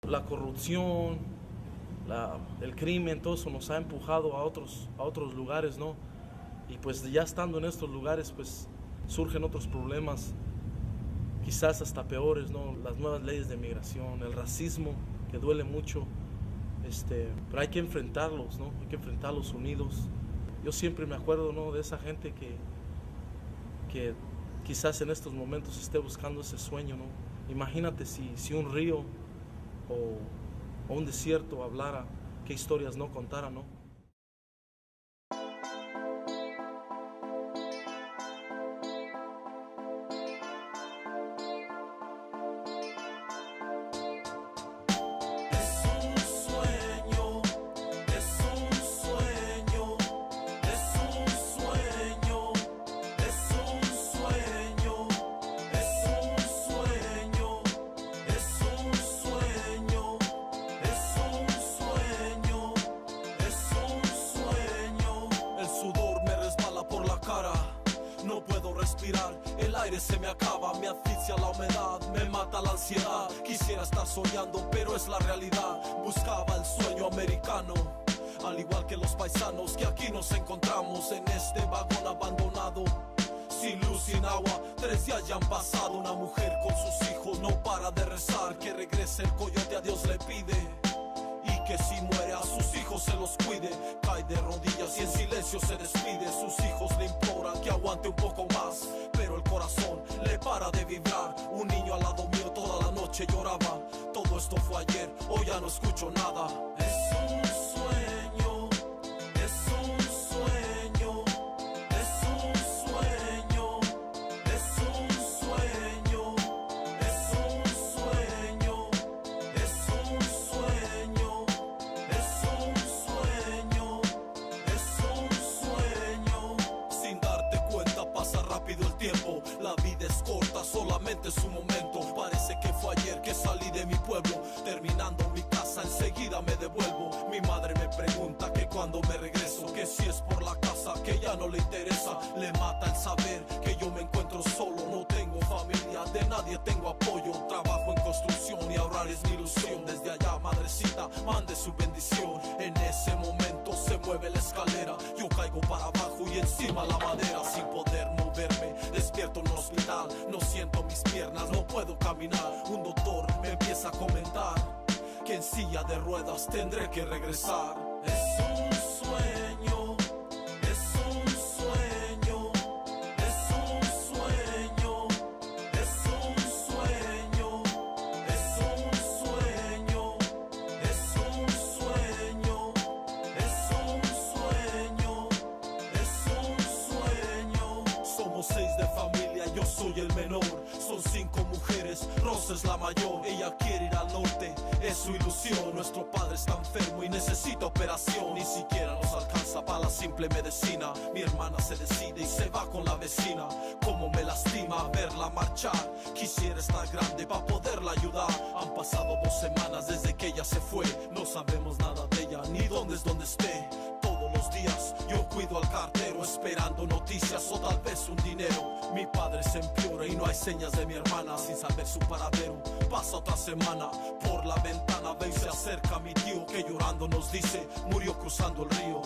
La corrupción, el crimen, todo eso nos ha empujado a otros lugares, ¿no? Y pues ya estando en estos lugares, pues surgen otros problemas, quizás hasta peores, ¿no? Las nuevas leyes de migración, el racismo, que duele mucho, pero hay que enfrentarlos, ¿no? Hay que enfrentarlos unidos. Yo siempre me acuerdo, ¿no?, de esa gente que quizás en estos momentos esté buscando ese sueño, ¿no? Imagínate si un río o un desierto hablara, qué historias no contara, ¿no? No puedo respirar, el aire se me acaba, me asfixia la humedad, me mata la ansiedad. Quisiera estar soñando, pero es la realidad. Buscaba el sueño americano, al igual que los paisanos que aquí nos encontramos en este vagón abandonado. Sin luz, sin agua, 3 días ya han pasado. Una mujer con sus hijos no para de rezar, que regrese el coyote, a Dios le pide, y que si muere a sus hijos se los cuide. Cae de rodillas y en silencio se despide. Sus hijos le imploran que aguante un poco más, pero el corazón le para de vibrar. Un niño al lado mío toda la noche lloraba. Todo esto fue ayer, hoy ya no escucho nada. Es un sueño, es un sueño, es un sueño, es un sueño, es un sueño, es un sueño, es un sueño, es un sueño. Sin darte cuenta pasa rápido el tiempo. La vida es corta, solamente es un momento. Parece que fue ayer que salí de mi pueblo. Terminando mi casa enseguida me devuelvo. Mi madre me pregunta que cuando me regreso, que si es por la casa que ya no le interesa. Le mata el saber que yo me encuentro solo. No tengo familia, de nadie tengo apoyo. Trabajo en construcción y ahorrar es mi ilusión. Desde allá, madrecita, mande su bendición. En ese momento se mueve la escalera. Yo caigo para abajo y encima la madera. Sin poder moverme, despierto en un hospital. No siento mis piernas, no puedo caminar. Un doctor me empieza a comentar que en silla de ruedas tendré que regresar. Es un sueño, es un sueño, es un sueño, es un sueño, es un sueño, es un sueño, es un sueño, es un sueño. Somos 6 de familia, yo soy el menor. Son 5 mujeres, Rosa es la mayor. Ella quiere ir al norte, es su ilusión. Nuestro padre está enfermo y necesita operación. Ni siquiera nos alcanza para la simple medicina. Mi hermana se decide y se va con la vecina. Como me lastima verla marchar. Quisiera estar grande para poderla ayudar. Han pasado 2 semanas desde que ella se fue. No sabemos nada de ella, ni dónde es donde esté. Todos los días yo cuido al cartero, esperando noticias o tal vez un dinero. Mi padre se empeora y no hay señas de mi hermana. Sin saber su paradero, pasa otra semana. Por la ventana ve y se acerca mi tío, que llorando nos dice: murió cruzando el río.